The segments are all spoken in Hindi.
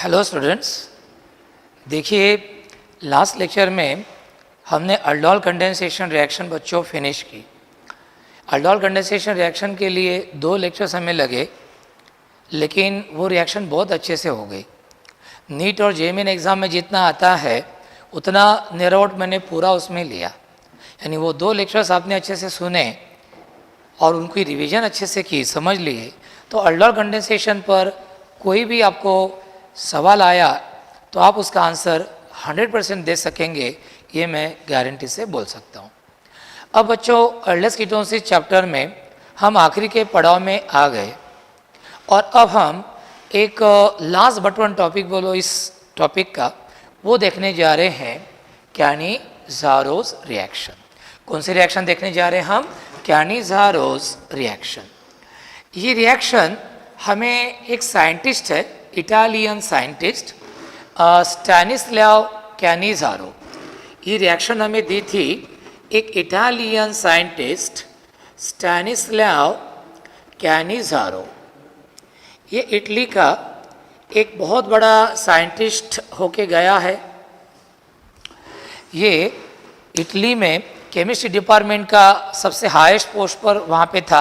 हेलो स्टूडेंट्स, देखिए लास्ट लेक्चर में हमने अल्डोल कंडेंसेशन रिएक्शन बच्चों फिनिश की। अल्डोल कंडेंसेशन रिएक्शन के लिए 2 लेक्चर्स हमें लगे, लेकिन वो रिएक्शन बहुत अच्छे से हो गई। नीट और जेईई एग्ज़ाम में जितना आता है उतना निरौट मैंने पूरा उसमें लिया। यानी वो 2 लेक्चर्स आपने अच्छे से सुने और उनकी रिवीजन अच्छे से की, समझ लिए, तो अल्डोल कंडेंसेशन पर कोई भी आपको सवाल आया तो आप उसका आंसर 100% दे सकेंगे, ये मैं गारंटी से बोल सकता हूँ। अब बच्चों, अर्लेस कीटोसिस चैप्टर में हम आखिरी के पड़ाव में आ गए और अब हम एक लास्ट बट वन टॉपिक बोलो इस टॉपिक का, वो देखने जा रहे हैं कैनिज़ारोस रिएक्शन। कौन सी रिएक्शन देखने जा रहे हैं हम? कैनिज़ारोस रिएक्शन। ये रिएक्शन हमें एक साइंटिस्ट है, इटालियन साइंटिस्ट स्टैनिस्लाव कैनिज़ारो, ये रिएक्शन हमें दी थी एक इटालियन साइंटिस्ट स्टैनिस्लाव कैनिज़ारो। ये इटली का एक बहुत बड़ा साइंटिस्ट होके गया है। ये इटली में केमिस्ट्री डिपार्टमेंट का सबसे हाईएस्ट पोस्ट पर वहाँ पे था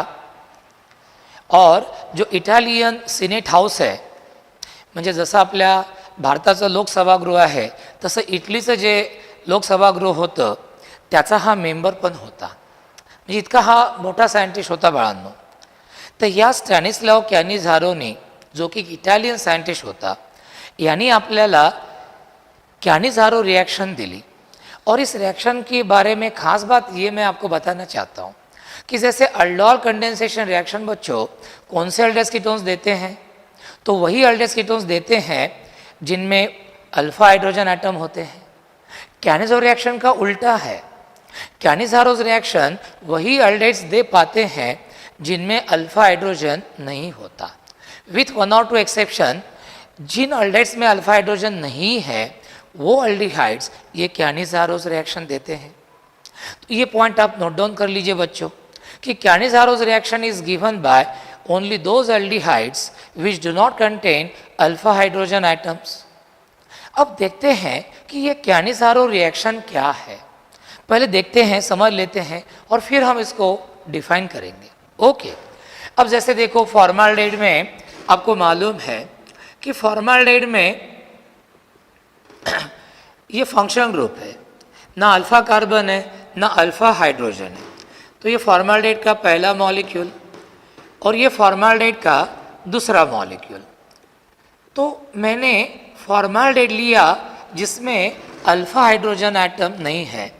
और जो इटालियन सिनेट हाऊस आहे, म्हणजे जसं आपल्या भारताचं लोकसभागृह आहे तसं इटलीचं जे लोकसभागृह होतं त्याचा हा मेंबर पण होता। म्हणजे इतका हा मोठा सायंटिस्ट होता बाळांनो। तर या स्टॅनिस्लाव कॅनिझारोनी, जो कि इटालियन साइंटिस्ट होता, यानी आपल्याला कैनिज़ारो रिएक्शन दिली। और इस रिएक्शन के बारे में खास बात ये मैं आपको बताना चाहता हूँ कि जैसे अल्डोल कंडेंसेशन रिएक्शन बच्चों कौन से अल्डेस कीटोन्स देते हैं, तो वही अल्डेस कीटोन्स देते हैं जिनमें अल्फा हाइड्रोजन एटम होते हैं। कैनिज़ारो रिएक्शन का उल्टा है, कैनिज़ारोस रिएक्शन वही अल्डेट्स दे पाते हैं जिनमें अल्फा हाइड्रोजन नहीं होता। विथ 1 और 2 एक्सेप्शन, जिन अल्डेट्स में अल्फा हाइड्रोजन नहीं है वो अल्डिहाइड्स ये कैनिज़ारोस रिएक्शन देते हैं। तो ये पॉइंट आप नोट डाउन कर लीजिए बच्चों कि Cannizzaro's reaction is given by only those aldehydes which do not contain alpha hydrogen atoms. अब देखते हैं कि ये कैनिज़ारो रिएक्शन क्या है। पहले देखते हैं, समझ लेते हैं और फिर हम इसको डिफाइन करेंगे। ओके, अब जैसे देखो फॉर्माल्डिहाइड में आपको मालूम है कि फॉर्माल्डिहाइड में ये फंक्शन ग्रुप है, ना अल्फा कार्बन है ना अल्फा हाइड्रोजन है। तो ये फॉर्माल्डिहाइड का पहला मॉलिक्यूल और ये फॉर्माल्डिहाइड का दूसरा मॉलिक्यूल। तो मैंने फॉर्माल्डिहाइड लिया जिसमें अल्फा हाइड्रोजन एटम नहीं है।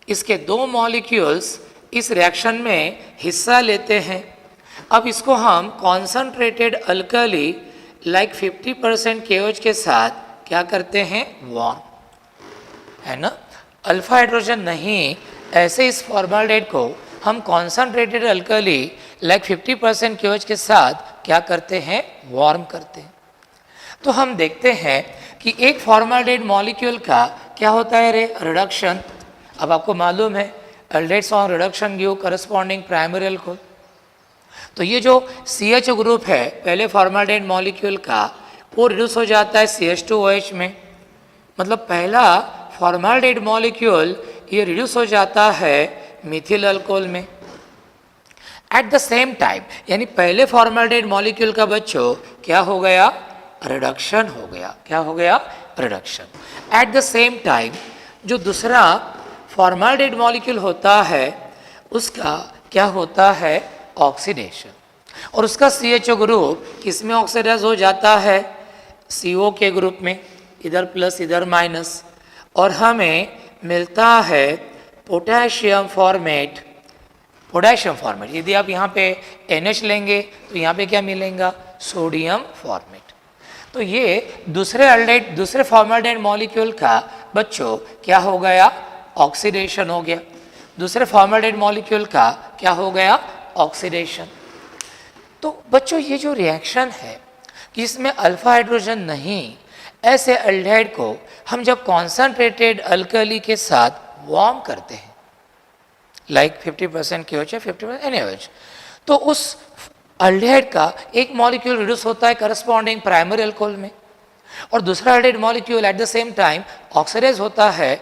इसके 2 मॉलिक्यूल्स इस रिएक्शन में हिस्सा लेते हैं। अब इसको हम कॉन्सनट्रेटेड अल्कली लाइक 50% KOH के साथ क्या करते हैं? वार्म, है ना। अल्फा हाइड्रोजन नहीं, ऐसे इस फॉर्माल्डिहाइड को हम कॉन्सनट्रेटेड अल्कली लाइक 50% KOH के साथ क्या करते हैं? वार्म करते हैं। तो हम देखते हैं कि एक फॉर्माल्डिहाइड मॉलिक्यूल का क्या होता है रे? रिडक्शन। अब आपको मालूम है aldehydes on reduction give corresponding primary alcohol. तो ये जो CH ग्रुप है पहले फॉर्माल्डिहाइड मॉलिक्यूल का, वो रिड्यूस हो जाता है CH2OH में। मतलब पहला फॉर्माल्डिहाइड मॉलिक्यूल ये रिड्यूस हो जाता है मिथिल अल्कोहल में। एट द सेम टाइम, यानी पहले फॉर्माल्डिहाइड मॉलिक्यूल का बच्चों क्या हो गया? रिडक्शन हो गया। क्या हो गया? Reduction. Eight the same time जो दूसरा फॉर्माल्डिहाइड मॉलिक्यूल होता है उसका क्या होता है? ऑक्सीडेशन। और उसका CHO ग्रुप किस में ऑक्सीडाइज हो जाता है? CO के ग्रुप में, इधर प्लस इधर माइनस, और हमें मिलता है पोटेशियम फॉर्मेट। पोटेशियम फॉर्मेट, यदि आप यहाँ पे NH लेंगे तो यहाँ पे क्या मिलेगा? Sodium format. तो ये दूसरे फॉर्माल्डिहाइड मॉलिक्यूल का बच्चों क्या हो गया? ऑक्सीडेशन हो गया। दूसरे फॉर्माल्डिहाइड मॉलिक्यूल का क्या हो गया? ऑक्सीडेशन। तो बच्चों ये जो रिएक्शन है कि इसमें अल्फा हाइड्रोजन नहीं, ऐसे अल्डिहाइड को हम जब कॉन्सनट्रेटेड अल्कली के साथ वार्म करते हैं लाइक 50% KOH या 50% NaOH, तो उस अल्डिहाइड का एक मॉलिक्यूल रिड्यूस होता है करस्पॉन्डिंग प्राइमरी अल्कोहल में और दूसरा aldehyde molecule at the same time oxidise होता है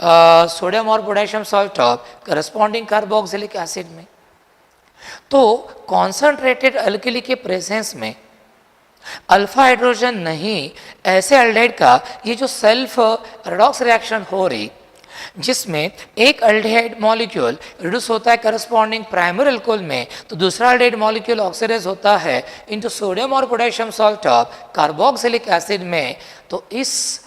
सोडियम और potassium salt of corresponding carboxylic acid में। तो कॉन्सनट्रेटेड अल्कली के प्रेजेंस में अल्फा हाइड्रोजन नहीं, ऐसे एल्डिहाइड का ये जो सेल्फ रेडॉक्स रिएक्शन हो रही, जिसमें एक अल्डिहाइड मॉलिक्यूल रिड्यूस होता है करस्पॉन्डिंग प्राइमरी अल्कोहल में, तो दूसरा अल्डिहाइड मॉलिक्यूल ऑक्सीडाइज होता है इनटू सोडियम और potassium salt of carboxylic acid में। तो इस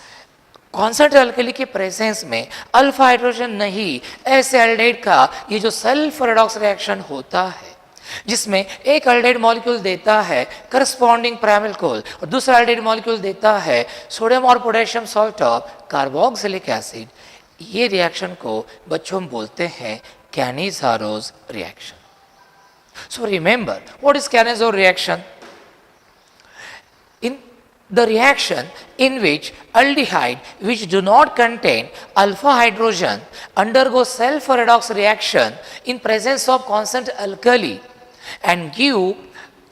कॉन्सनट्रेटेड अल्कली के प्रेजेंस में अल्फा हाइड्रोजन नहीं, ऐसे एल्डिहाइड का ये जो सेल्फ रेडॉक्स रिएक्शन होता है, जिसमें एक अल्डिहाइड मॉलिक्यूल देता है करस्पॉन्डिंग प्राइमरी अल्कोहल और दूसरा अल्डिहाइड मॉलिक्यूल देता है सोडियम और potassium salt of carboxylic acid. ये रिएक्शन को बच्चों हम बोलते हैं Cannizzaro's reaction. So remember what is Cannizzaro's reaction? In the reaction in which aldehyde which do not contain alpha hydrogen undergo self redox reaction in presence of constant alkali and give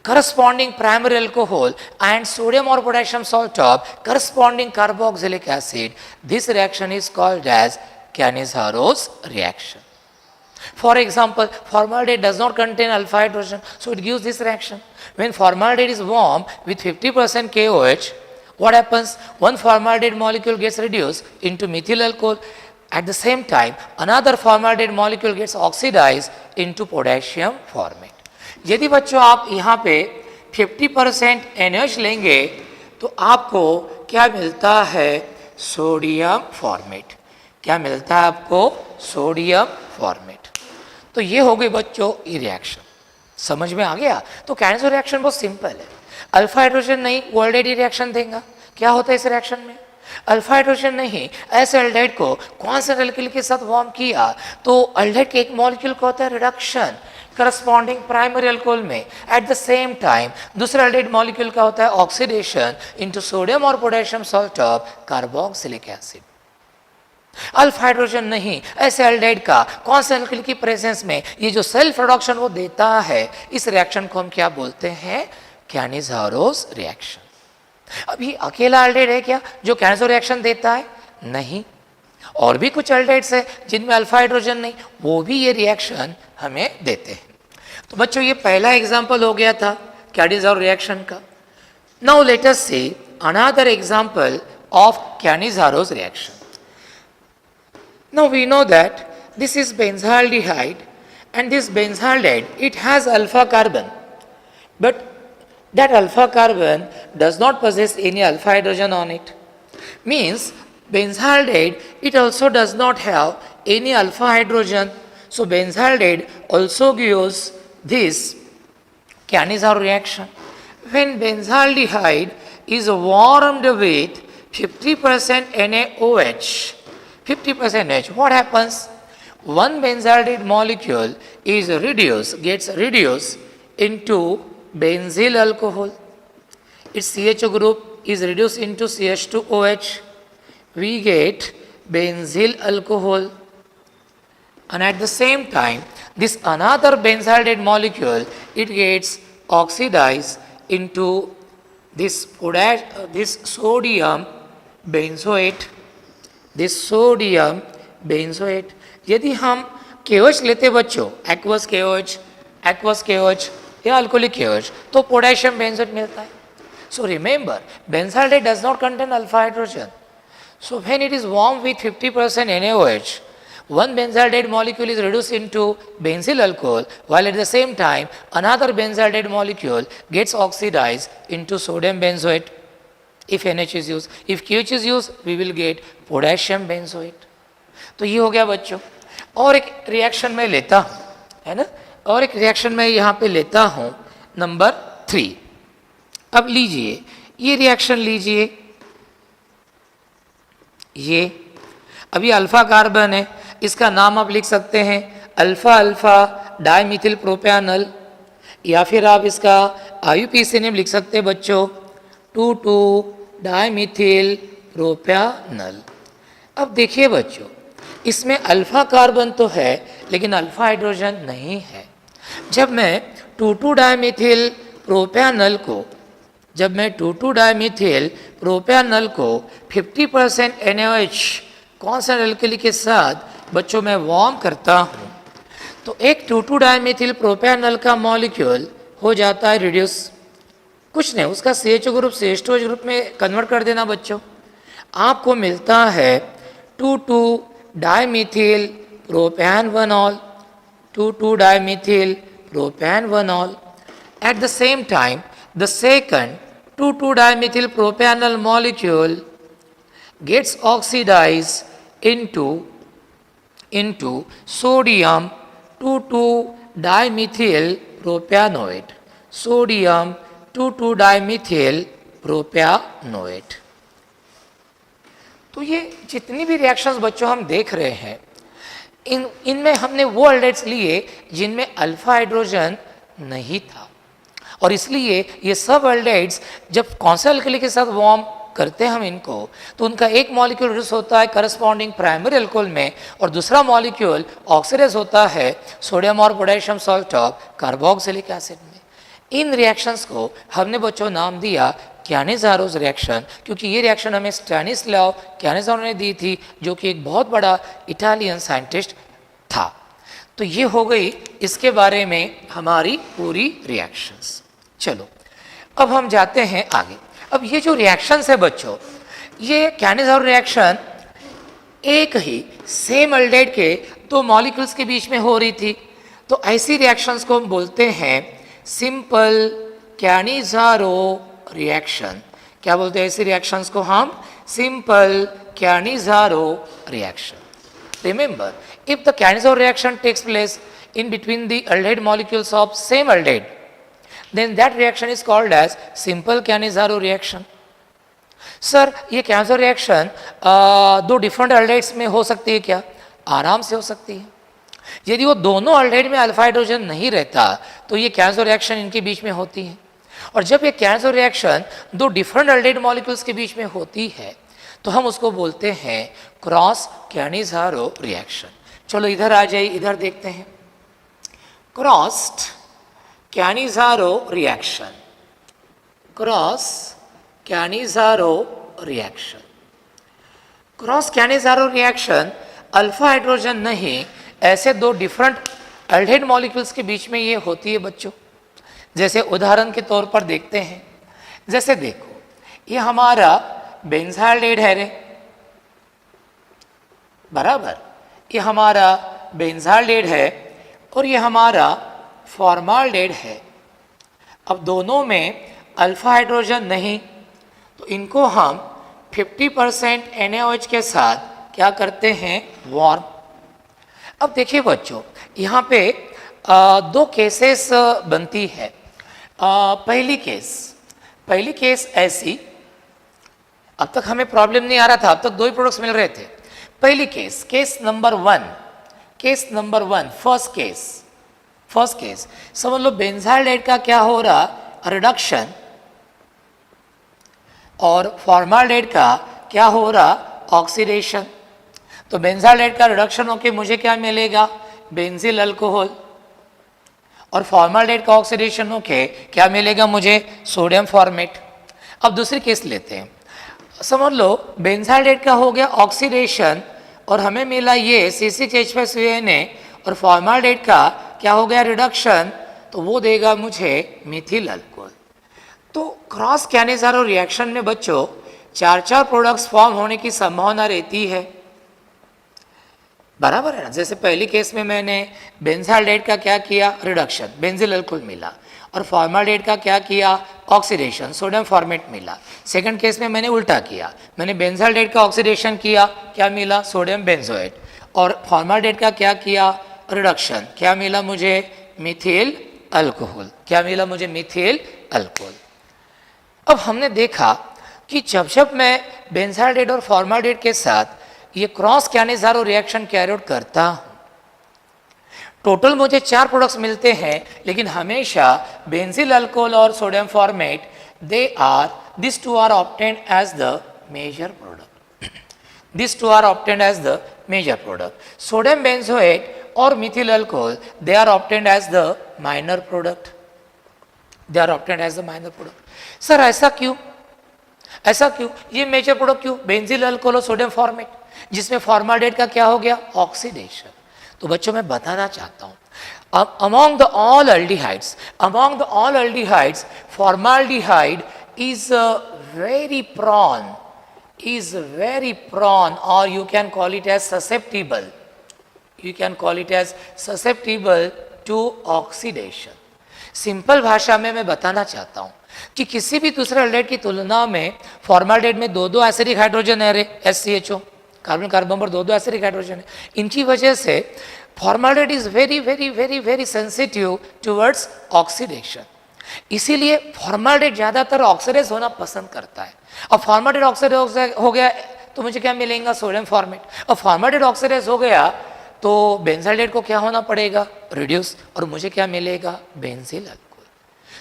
corresponding primary alcohol and sodium or potassium salt of corresponding carboxylic acid. This reaction is called as Cannizzaro reaction. For example, formaldehyde does not contain alpha hydrogen, so it gives this reaction. When formaldehyde is warm with 50% KOH, what happens? One formaldehyde molecule gets reduced into methyl alcohol. At the same time, another formaldehyde molecule gets oxidized into potassium formate. यदि बच्चों आप यहाँ पे 50% NaOH लेंगे तो आपको क्या मिलता है? Sodium format. क्या मिलता है आपको? Sodium format. तो ये हो गई बच्चों ये रिएक्शन, समझ में आ गया? तो कैनिज़ारो रिएक्शन बहुत सिंपल है। अल्फा हाइड्रोजन नहीं, वो ऑलरेडी रिएक्शन देगा। क्या होता है इस रिएक्शन में? अल्फा हाइड्रोजन नहीं, ऐसे अल्डिहाइड को कॉन्स्टेंट अल्किल के साथ वार्म किया तो अल्डिहाइड के एक मॉलिक्यूल का होता है रिडक्शन करस्पॉन्डिंग प्राइमरी अल्कोहल में। एट द सेम टाइम दूसरा अल्डिहाइड मॉलिक्यूल का होता है ऑक्सीडेशन इनटू सोडियम और potassium salt of carboxylic acid. Alpha hydrogen नहीं, ऐसे अल्डिहाइड का कॉन्स्टेंट अल्किल की प्रेजेंस में ये जो सेल्फ रिडक्शन वो देता है, इस रिएक्शन को हम क्या बोलते हैं? Cannizzaro's reaction. अभी अकेला अल्डिहाइड है क्या जो कैनिज़ारो रिएक्शन देता है? नहीं, और भी कुछ अल्डिहाइड्स है जिनमें अल्फा हाइड्रोजन नहीं, वो भी ये रिएक्शन हमें देते हैं। तो बच्चों ये पहला एग्जांपल हो गया था कैनिज़ारो रिएक्शन का। Now let us see another example of Cannizzaro's reaction. Now we know that this is benzaldehyde and this benzaldehyde, it has alpha carbon, but that alpha carbon does not possess any alpha hydrogen on it. Means benzaldehyde, it also does not have any alpha hydrogen. So benzaldehyde also gives this Cannizzaro reaction. When benzaldehyde is warmed with 50% NaOH, 50% H, what happens? One benzaldehyde molecule is reduced, gets reduced into benzyl alcohol. Its CHO group is reduced into CH2OH. We get benzyl alcohol. And at the same time, this another benzaldehyde molecule, it gets oxidized into this sodium benzoate. This sodium benzoate. यदि हम KOH लेते बच्चों, एक्वस KOH या अल्कोहलिक KOH, तो पोटेशियम बेंजोएट मिलता है। So remember benzaldehyde does not contain alpha hydrogen. So when it is warm with 50% NaOH, one benzaldehyde molecule is reduced into benzyl alcohol, while at the same time another benzaldehyde molecule gets oxidized into sodium benzoate. If NH is used, if KOH is used, we will get potassium benzoate. तो ये हो गया बच्चों। और एक रिएक्शन में लेता हूँ, है ना, और एक रिएक्शन में यहाँ पे लेता हूँ नंबर 3। अब लीजिए ये रिएक्शन लीजिए, ये अभी अल्फा कार्बन है, इसका नाम आप लिख सकते हैं अल्फा अल्फा डाइमिथिल प्रोपैनल, या फिर आप इसका IUPAC नेम लिख सकते हैं बच्चों 2,2 डाइमिथिल प्रोपैनल। अब देखिए बच्चों, इसमें अल्फा कार्बन तो है लेकिन अल्फा हाइड्रोजन नहीं है। जब मैं 2,2 डाइमिथिल प्रोपैनल को जब मैं 2,2-डाइमीथिल प्रोपैनॉल को 50% NaOH कॉन्स्टेंट अल्कली के साथ बच्चों में वार्म करता हूँ, तो एक 2,2-डाइमीथिल प्रोपैनॉल का मॉलिक्यूल हो जाता है रिड्यूस। कुछ नहीं, उसका CHO ग्रुप CH2H ग्रुप में कन्वर्ट कर देना बच्चों, आपको मिलता है 2,2-डाइमीथिल प्रोपैनॉल, 2,2-डाइमीथिल प्रोपैनॉल। At the same time, the second 2,2-dimethyl propanol molecule gets oxidized into sodium 2,2-dimethyl propanoate, sodium 2,2-dimethyl propanoate। तो ये जितनी भी रिएक्शंस बच्चों हम देख रहे हैं, इनमें हमने वो एल्डेट्स लिए जिनमें अल्फा हाइड्रोजन नहीं था, और इसलिए ये सब एल्डेट्स जब कॉन्स्टेंट अल्कली के साथ वार्म करते हैं हम इनको, तो उनका एक मॉलिक्यूल रिड्यूस होता है करस्पॉन्डिंग प्राइमरी अल्कोहल में, और दूसरा मॉलिक्यूल ऑक्सीडाइज होता है सोडियम और potassium salt of carboxylic acid में। इन रिएक्शंस को हमने बच्चों नाम दिया कैनिज़ारोस रिएक्शन, क्योंकि ये रिएक्शन हमें स्टैनिस्लाव कैनिज़ारो ने दी थी, जो कि एक बहुत बड़ा इटालियन साइंटिस्ट था। तो ये हो गई इसके बारे में हमारी पूरी रिएक्शंस। चलो अब हम जाते हैं आगे। अब ये जो रिएक्शंस है बच्चों, ये कैनिज़ारो रिएक्शन एक ही सेम एल्डेट के दो मॉलिक्यूल्स के बीच में हो रही थी, तो ऐसी रिएक्शंस को हम बोलते हैं सिंपल कैनिज़ारो रिएक्शन। क्या बोलते हैं ऐसी रिएक्शंस को हम? Simple Cannizzaro reaction. Remember, if the Cannizzaro reaction takes place in between the aldehyde molecules of same aldehyde, then that reaction is called as simple Cannizzaro reaction. Sir ये कैनिज़ारो रिएक्शन दो डिफरेंट अल्डेहाइड्स में हो सकती है क्या? आराम से हो सकती है। यदि वो दोनों अल्डेहाइड में अल्फा हाइड्रोजन नहीं रहता तो ये कैनिज़ारो रिएक्शन इनके बीच में होती है, और जब ये कैनिज़ारो रिएक्शन दो डिफरेंट अल्डेहाइड मॉलिक्यूल्स के बीच में होती है तो हम उसको बोलते हैं क्रॉस कैनिज़ारो रिएक्शन। चलो इधर आ जाइए, इधर देखते हैं crossed Cannizzaro reaction. Cross Cannizzaro reaction, cross Cannizzaro reaction alpha hydrogen नहीं, ऐसे दो डिफरेंट अल्डेहाइड मॉलिक्यूल्स के बीच में ये होती है बच्चों। जैसे उदाहरण के तौर पर देखते हैं, जैसे देखो ये हमारा बेंजाल्डेहाइड है रे, बराबर, ये हमारा बेंजाल्डेहाइड है और ये हमारा फॉर्माल्डेहाइड है। अब दोनों में अल्फा हाइड्रोजन नहीं, तो इनको हम 50% NaOH के साथ क्या करते हैं? वार्म। अब देखिए बच्चों, यहाँ पे दो केसेस बनती है। पहली केस ऐसी, अब तक हमें प्रॉब्लम नहीं आ रहा था, अब तक दो ही प्रोडक्ट्स मिल रहे थे। पहली case number one, first case समझ लो बेंजाल्डेहाइड का क्या हो रहा? रिडक्शन, और फॉर्माल्डेहाइड का क्या हो रहा? ऑक्सीडेशन। तो बेंजाल्डेहाइड का रिडक्शन होके मुझे क्या मिलेगा? बेंजील अल्कोहल, और फॉर्माल्डेहाइड का ऑक्सीडेशन होके क्या मिलेगा मुझे? Sodium format. अब दूसरी केस लेते हैं, समझ लो बेंजाल्डेहाइड का हो गया ऑक्सीडेशन और हमें मिला ये C6H5CuNA, और फॉर्माल्डेहाइड का क्या हो गया? रिडक्शन, तो वो देगा मुझे मिथिल अल्कोहल। तो क्रॉस कैनिज़ारो रिएक्शन में बच्चों चार प्रोडक्ट्स फॉर्म होने की संभावना रहती है, बराबर है ना। जैसे पहली केस में मैंने बेंजाल्डेहाइड का क्या किया? रिडक्शन, बेंजील अल्कोहल मिला, और फॉर्माल्डेहाइड का क्या किया? ऑक्सीडेशन, सोडियम फॉर्मेट मिला। सेकंड केस में मैंने उल्टा किया, मैंने बेंजाल्डेहाइड का ऑक्सीडेशन किया, क्या मिला? सोडियम बेंजोएट, और फॉर्माल्डेहाइड का क्या किया? रिडक्शन, क्या मिला मुझे? मिथिल अल्कोहल। क्या मिला मुझे? मिथिल अल्कोहल। अब हमने देखा कि जब मैं बेंजाल्डेहाइड और फॉर्माल्डेहाइड के साथ ये cross Cannizzaro reaction carry out करता हूँ, टोटल मुझे 4 प्रोडक्ट्स मिलते हैं, लेकिन हमेशा बेंजील अल्कोहल और sodium format these two are obtained as the major product. These two are obtained as the major product. Sodium benzoate or methyl alcohol, they are obtained as the minor product. They are obtained as the minor product. Sir ऐसा क्यों, ऐसा क्यों, ये मेजर प्रोडक्ट क्यों? बेंजील अल्कोहल और सोडियम फॉर्मेट, जिसमें फॉर्माल्डिहाइड का क्या हो गया, ऑक्सीडेशन। तो बच्चों मैं बताना चाहता हूँ, among the all aldehydes, formaldehyde is very prone, or you can call it as susceptible, to oxidation। Simple भाषा में मैं बताना चाहता हूँ कि किसी भी दूसरे एल्डिहाइड की तुलना में फॉर्माल्डिहाइड में दो एसिडिक हाइड्रोजन है रे, SCHO, कार्बन कार्बन पर दो एसिडिक हाइड्रोजन है। इनकी वजह से formaldehyde is very sensitive towards oxidation. इसीलिए फॉर्माल्डिहाइड ज़्यादातर ऑक्सीडाइज होना पसंद करता है। अब फॉर्माल्डिहाइड ऑक्सीडाइज हो गया तो मुझे क्या मिलेगा, सोडियम फॉर्मेट। अब फॉर्माल्डिहाइड ऑक्सीडाइज हो गया तो बेंजाल्डिहाइड को क्या होना पड़ेगा, रिड्यूस, और मुझे क्या मिलेगा, बेंजील alcohol.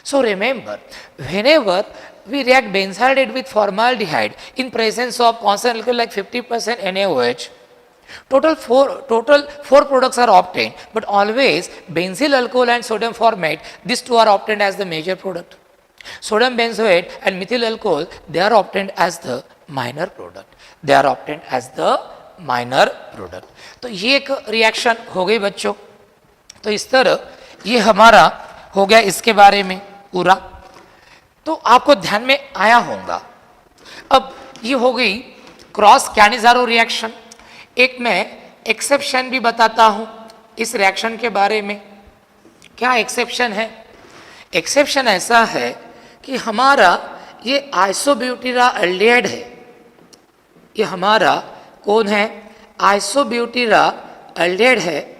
So remember, whenever we react benzaldehyde with formaldehyde in presence of constant alcohol like 50% NaOH, total four products are obtained, but always benzyl alcohol and sodium formate, these two are obtained as the major product. Sodium benzoate and methyl alcohol, they are obtained as the minor product. तो ये एक रिएक्शन हो गई बच्चों। तो इस तरह ये हमारा हो गया इसके बारे में पूरा, तो आपको ध्यान में आया होगा। अब ये हो गई क्रॉस कैनिज़ारो रिएक्शन। एक मैं एक्सेप्शन भी बताता हूँ इस रिएक्शन के बारे में। क्या एक्सेप्शन है? एक्सेप्शन ऐसा है कि हमारा ये आइसोब्यूटेराल्डिहाइड है, ये हमारा कौन है, आइसोब्यूटेराल्डिहाइड है।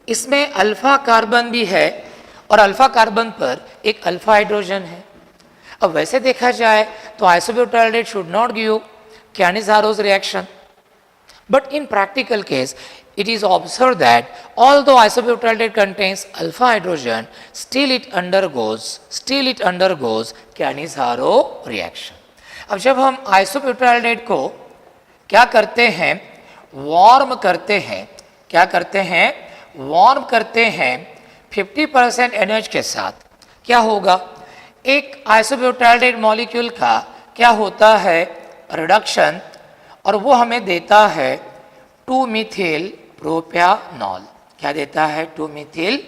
इसमें अल्फा कार्बन भी है और अल्फा कार्बन पर एक अल्फा हाइड्रोजन है। अब वैसे देखा जाए तो isobutyraldehyde should not give Cannizzaro's reaction, but in practical case it is observed that although isobutyraldehyde contains alpha hydrogen, still it undergoes Cannizzaro reaction। अब जब हम आइसोब्यूटेराल्डिहाइड को क्या करते हैं, वार्म करते हैं, क्या करते हैं, वार्म करते हैं 50% NaOH के साथ, क्या होगा, एक आइसोब्यूटेराल्डिहाइड मॉलिक्यूल का क्या होता है, रिडक्शन, और वो हमें देता है 2-methyl प्रोपैनॉल। क्या देता है, 2-methyl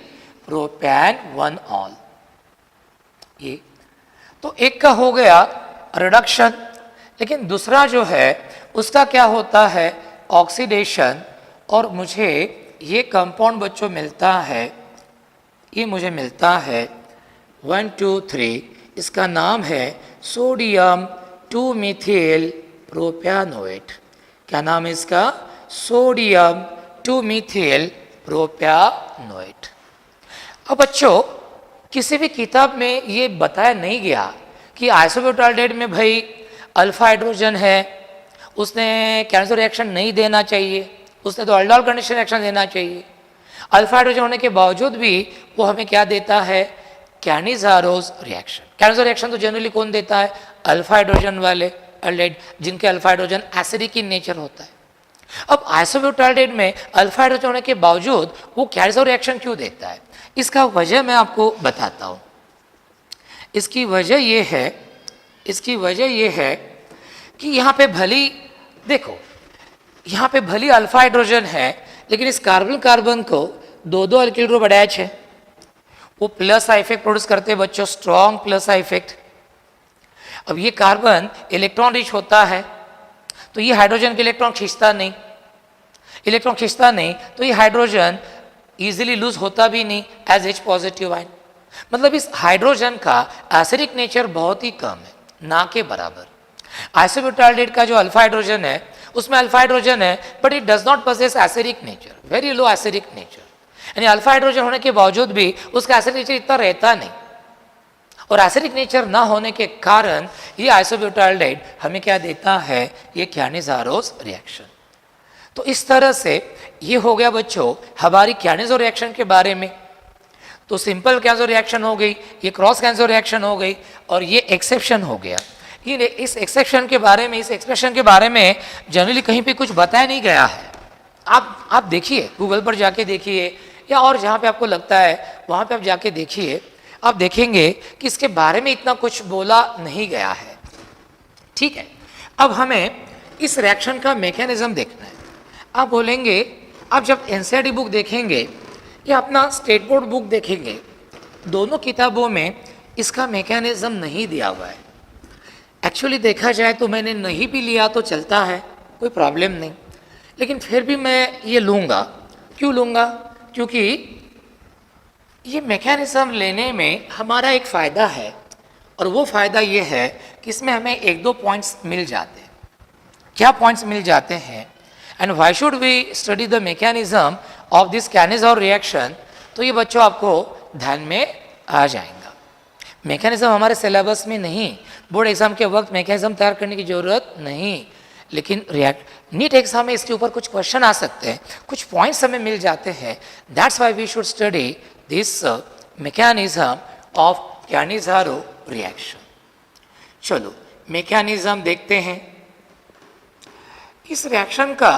प्रोपैनॉल। ये तो एक का हो गया रिडक्शन, लेकिन दूसरा जो है उसका क्या होता है, ऑक्सीडेशन। और मुझे ये कंपाउंड बच्चों मिलता है, ये मुझे मिलता है 1 2 3, इसका नाम है सोडियम 2-methyl प्रोपैनोएट। क्या नाम है इसका, सोडियम 2-methyl प्रोपैनोएट। अब बच्चों किसी भी किताब में ये बताया नहीं गया कि आइसोब्यूटेराल्डिहाइड में भाई अल्फा हाइड्रोजन है, उसने कैनिज़ारो रिएक्शन नहीं देना चाहिए, उसने तो अल्डोल कंडीशन रिएक्शन देना चाहिए। अल्फा हाइड्रोजन होने के बावजूद भी वो हमें क्या देता है, कैनिज़ारो's रिएक्शन। कैनिज़ारो रिएक्शन तो जनरली कौन देता है, अल्फा हाइड्रोजन वाले एल्डिहाइड जिनके alpha hydrogen acidic in nature होता है। अब आइसोब्यूटेराल्डिहाइड में अल्फा हाइड्रोजन होने के बावजूद वो कैनिज़ारो रिएक्शन क्यों देता है, इसका वजह मैं आपको बताता हूँ। इसकी वजह ये है कि यहाँ पे भली देखो, यहाँ पे भली अल्फा हाइड्रोजन है, लेकिन इस कार्बन कार्बन को दो अल्किल ग्रुप अटैच है, वो प्लस आई इफेक्ट प्रोड्यूस करते हैं बच्चों, स्ट्रॉन्ग प्लस आई इफेक्ट। अब ये कार्बन इलेक्ट्रॉन रिच होता है तो ये हाइड्रोजन के इलेक्ट्रॉन खींचता नहीं, तो ये हाइड्रोजन इजीली लूज होता भी नहीं एज H पॉजिटिव आयन। मतलब इस हाइड्रोजन का एसिडिक नेचर बहुत ही कम है, ना के बराबर। आइसोब्यूटेराल्डिहाइड का जो अल्फा हाइड्रोजन है उसमें अल्फा हाइड्रोजन है, but it does not possess acidic nature, very low acidic nature. यानी अल्फा हाइड्रोजन होने के बावजूद भी उसका एसिडिक नेचर इतना रहता नहीं, और एसिडिक नेचर ना होने के कारण ये आइसोब्यूटेराल्डिहाइड हमें क्या देता है, ये कैनिज़ारो's रिएक्शन। तो इस तरह से ये हो गया बच्चों हमारी कैनिज़ारो रिएक्शन के बारे में। तो सिंपल कैनिज़ारो रिएक्शन हो गई, ये क्रॉस कैनिज़ारो रिएक्शन हो गई, और ये एक्सेप्शन हो गया। ये इस एक्सेप्शन के बारे में, इस एक्सप्रेशन के बारे में जनरली कहीं पे कुछ बताया नहीं गया है। आप देखिए, गूगल पर जाके देखिए, या और जहाँ पे आपको लगता है वहाँ पे आप जाके देखिए। आप देखेंगे कि इसके बारे में इतना कुछ बोला नहीं गया है। ठीक है, अब हमें इस रिएक्शन का मैकेनिज्म देखना है। आप बोलेंगे, आप जब एनसीईआरटी बुक देखेंगे या अपना स्टेट बोर्ड बुक देखेंगे, दोनों किताबों में इसका मैकेनिज्म नहीं दिया हुआ है। एक्चुअली देखा जाए तो मैंने नहीं भी लिया तो चलता है, कोई प्रॉब्लम नहीं, लेकिन फिर भी मैं ये लूँगा। क्यों लूँगा? क्योंकि ये मैकेनिज्म लेने में हमारा एक फ़ायदा है, और वो फ़ायदा ये है कि इसमें हमें एक दो पॉइंट्स मिल जाते हैं। क्या पॉइंट्स मिल जाते हैं? And why should we study the mechanism of this Cannizzaro's reaction? तो ये बच्चों आपको ध्यान में आ जाएगा। मैकेनिज्म हमारे सिलेबस में नहीं, बोर्ड एग्जाम के वक्त मैकेनिज्म तैयार करने की ज़रूरत नहीं, लेकिन नीट एग्जाम में इसके ऊपर कुछ क्वेश्चन आ सकते हैं, कुछ पॉइंट्स हमें मिल जाते हैं। That's why we should study this mechanism of Cannizzaro reaction. चलो मैकेनिज्म देखते हैं। इस रिएक्शन का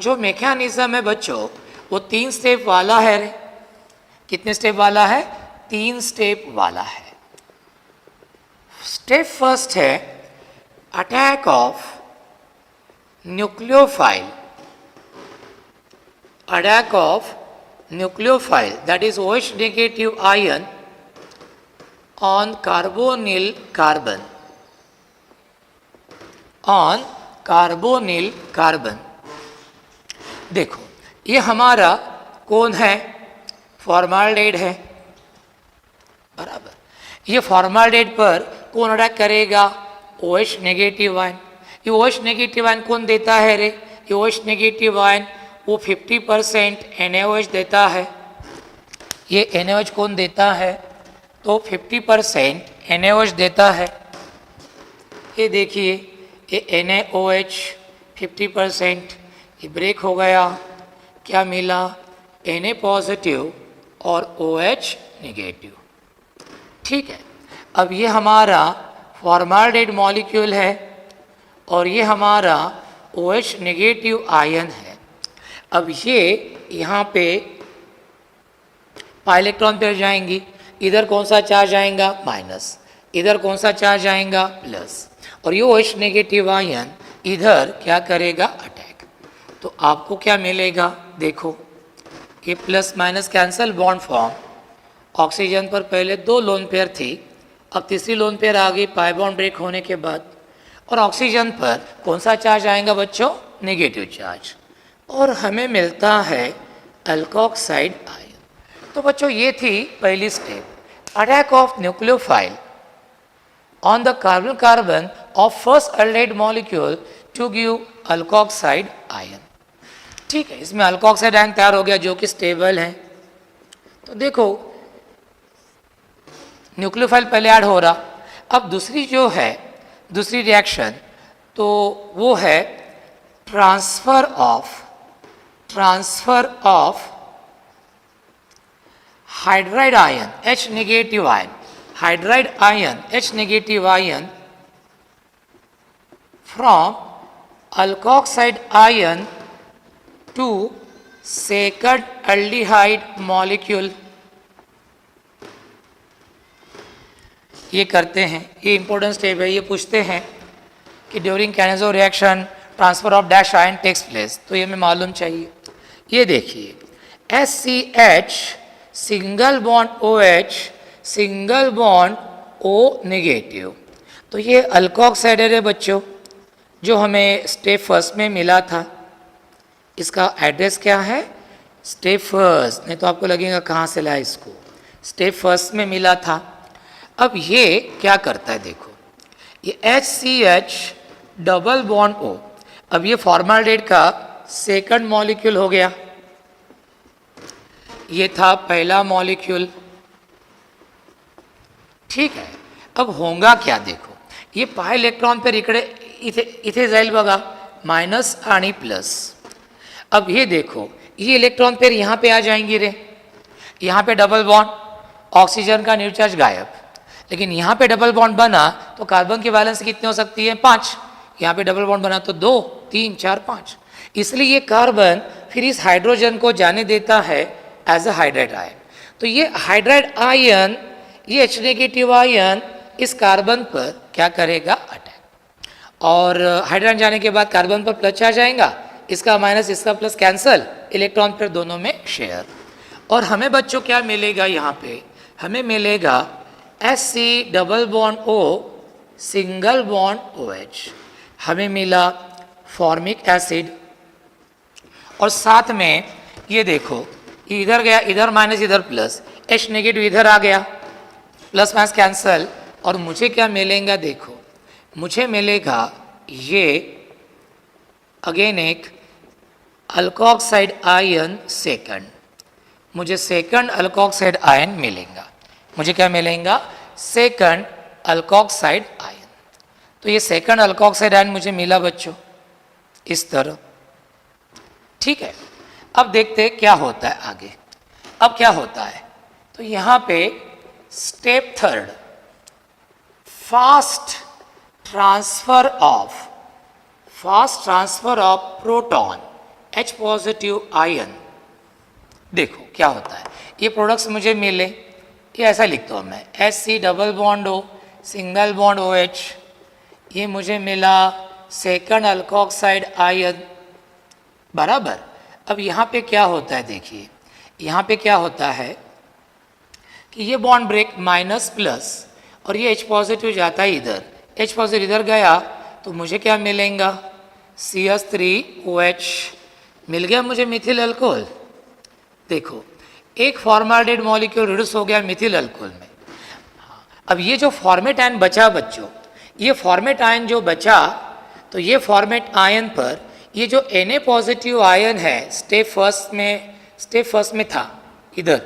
जो मैकेनिज्म है बच्चों, वो 3 स्टेप वाला है रे। कितने स्टेप वाला है? 3 स्टेप वाला है। स्टेप फर्स्ट है attack of nucleophile, attack of nucleophile, that is OH negative ion on carbonyl carbon, on carbonyl carbon. देखो ये हमारा कौन है? फॉर्माल्डेहाइड है, बराबर। ये फॉर्माल्डेहाइड पर कौन अटैक करेगा? OH negative ion. ये OH नेगेटिव आयन कौन देता है रे? ये OH नेगेटिव आयन वो 50% NaOH देता है। ये NaOH कौन देता है? तो 50% NaOH देता है। ये देखिए ये NaOH 50%, ये ब्रेक हो गया, क्या मिला? Na पॉजिटिव और OH नेगेटिव। ठीक है, अब ये हमारा फॉर्माल्डेहाइड मॉलिक्यूल है और ये हमारा OH नेगेटिव आयन है। अब ये यहाँ पे पाई इलेक्ट्रॉन पेयर जाएंगी, इधर कौन सा चार्ज आएगा? माइनस, इधर कौन सा चार्ज आएगा? प्लस, और ये OH नेगेटिव आयन इधर क्या करेगा? अटैक। तो आपको क्या मिलेगा? देखो ये plus minus cancel bond form. Oxygen पर पहले 2 लोन पेयर थी, अब तीसरी लोन पेयर आ गई पाई बॉन्ड ब्रेक होने के बाद। और ऑक्सीजन पर कौन सा चार्ज आएगा बच्चों? नेगेटिव चार्ज, और हमें मिलता है अल्कोक्साइड आयन। तो बच्चों ये थी पहली step, attack of nucleophile on the carbon carbon of first aldehyde molecule to give alkoxide ion. ठीक है, इसमें अल्कोक्साइड आयन तैयार हो गया जो कि स्टेबल है। तो देखो न्यूक्लियोफाइल पहले ऐड हो रहा। अब दूसरी जो है, दूसरी रिएक्शन, तो वो है transfer of hydride ion H negative ion, hydride ion H negative ion from alkoxide ion to second aldehyde molecule. ये करते हैं, ये इंपॉर्टेंट स्टेप है। ये पूछते हैं कि during Cannizzaro reaction transfer of dash ion takes place, तो ये हमें मालूम चाहिए। ये देखिए SCH single bond OH single bond O negative, तो ये अल्कोक्साइड है बच्चों जो हमें स्टेप फर्स्ट में मिला था। इसका एड्रेस क्या है? स्टेप फर्स्ट, नहीं तो आपको लगेगा कहाँ से लाया इसको, स्टेप फर्स्ट में मिला था। अब ये क्या करता है? देखो ये HCH डबल बॉन्ड O, अब ये फॉर्माल्डेहाइड का सेकंड मॉलिक्यूल हो गया। ये था पहला मॉलिक्यूल। ठीक है, अब होगा क्या? देखो ये पाई इलेक्ट्रॉन पर इकडे इथे जाईल बघा, माइनस आणि प्लस। अब ये देखो ये इलेक्ट्रॉन पेयर यहाँ पे आ जाएंगी रे, यहाँ पे डबल बॉन्ड, ऑक्सीजन का न्यूट्रल चार्ज गायब। लेकिन यहाँ पे डबल बॉन्ड बना तो कार्बन की वैलेंस कितनी हो सकती है? 5। यहाँ पे डबल बॉन्ड बना तो 2, 3, 4, 5। इसलिए ये कार्बन फिर इस हाइड्रोजन को जाने देता है एज अ हाइड्राइड आयन। तो ये हाइड्राइड आयन ये H नेगेटिव आयन इस कार्बन पर क्या करेगा, अटैक, और हाइड्रोजन जाने के बाद कार्बन पर प्लस चार्ज आएगा, इसका माइनस इसका प्लस कैंसल, इलेक्ट्रॉन फिर दोनों में शेयर, और हमें बच्चों क्या मिलेगा, यहाँ पे हमें मिलेगा Sc double bond O single bond OH, हमें मिला फॉर्मिक एसिड, और साथ में ये देखो इधर गया, इधर माइनस इधर प्लस, H नेगेटिव इधर आ गया, प्लस माइनस कैंसल, और मुझे क्या मिलेगा, देखो मुझे मिलेगा ये अगेन एक अल्कोक्साइड आयन सेकंड, मुझे सेकंड अल्कोक्साइड आयन मिलेगा, मुझे क्या मिलेगा, सेकंड अल्कोक्साइड आयन। तो ये सेकंड अल्कोक्साइड आयन मुझे मिला बच्चों इस तरह, ठीक है। अब देखते हैं क्या होता है आगे। अब क्या होता है, तो यहाँ पे step third, fast transfer of proton H positive ion. देखो क्या होता है, ये प्रोडक्ट्स मुझे मिले, ये ऐसा लिखता हूँ मैं, Sc double bond O single bond OH, ये मुझे मिला सेकंड अल्कोक्साइड आयन, बराबर। अब यहाँ पे क्या होता है, देखिए यहाँ पे क्या होता है कि ये बॉन्ड ब्रेक माइनस प्लस, और ये H पॉजिटिव जाता है इधर, H पॉजिटिव इधर गया, तो मुझे क्या मिलेगा, CH3OH मिल गया मुझे मिथिल अल्कोहल। देखो एक फॉर्माल्डिहाइड मॉलिक्यूल रिड्यूस हो गया मिथिल अल्कोहल में। अब ये जो फॉर्मेट आयन बचा बच्चों, ये फॉर्मेट आयन जो बचा, तो ये फॉर्मेट आयन पर ये जो Na पॉजिटिव आयन है स्टेप फर्स्ट में था इधर,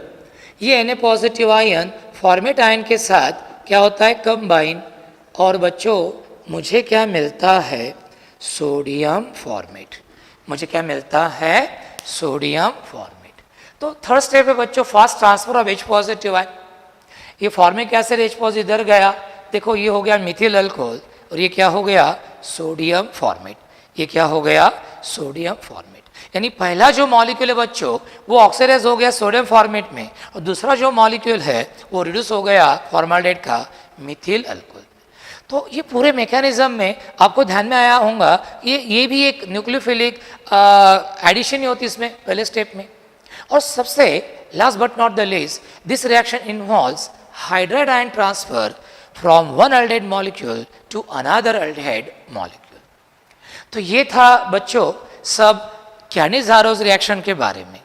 ये Na positive ion format ion के साथ क्या होता है, कंबाइन, और बच्चों मुझे क्या मिलता है, सोडियम फॉर्मेट, मुझे क्या मिलता है, सोडियम फॉर्मेट। तो थर्ड स्टेप है बच्चों fast transfer of H positive ion, ये फॉर्मिक एसिड H पॉजिटिव इधर गया, देखो ये हो गया मिथिल अल्कोहल, और ये क्या हो गया, सोडियम फॉर्मेट, ये क्या हो गया, सोडियम फॉर्मेट। यानी पहला जो मॉलिक्यूल है बच्चों वो ऑक्सीडाइज हो गया सोडियम फॉर्मेट में, और दूसरा जो मॉलिक्यूल है वो रिड्यूस हो गया फॉर्माल्डिहाइड का मिथिल अल्कोहल। तो ये पूरे मैकेनिज्म में आपको ध्यान में आया होगा, ये भी एक न्यूक्लियोफिलिक एडिशन ही होती है इसमें पहले स्टेप में। और सबसे last but not the least, this reaction involves hydride ion transfer from one aldehyde molecule to another aldehyde molecule. तो ये था बच्चों सब कैनिज़ारोस रिएक्शन के बारे में,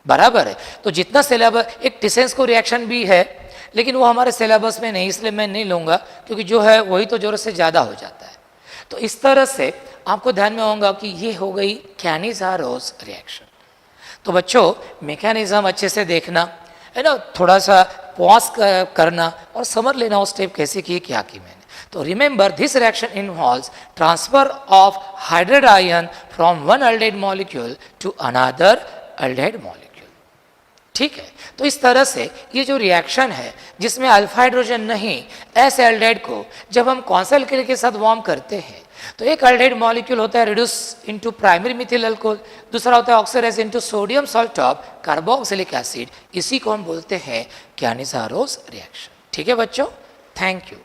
बराबर है। तो जितना सिलेबस, एक टिसेंस्को रिएक्शन भी है लेकिन वो हमारे सिलेबस में नहीं, इसलिए मैं नहीं लूँगा, क्योंकि जो है वही तो ज़रूरत से ज़्यादा हो जाता है। तो इस तरह से आपको ध्यान में होगा कि ये हो गई कैनिज़ारोस रिएक्शन। तो बच्चों मैकेनिज्म अच्छे से देखना है ना, थोड़ा सा पॉज करना और समझ लेना उस स्टेप कैसे की, क्या की मैंने। तो remember this reaction involves transfer of hydride ion from one aldehyde molecule to another aldehyde molecule, ठीक है। तो इस तरह से ये जो रिएक्शन है जिसमें अल्फा हाइड्रोजन नहीं, एस एल्डिहाइड को जब हम कौन सा अल्कील के साथ वार्म करते हैं तो एक अल्डिहाइड मॉलिक्यूल होता है reduce into primary methyl alcohol, दूसरा होता है oxidise into sodium salt of carboxylic acid, इसी को हम बोलते हैं कैनिज़ारोस रिएक्शन। ठीक है बच्चों, थैंक यू।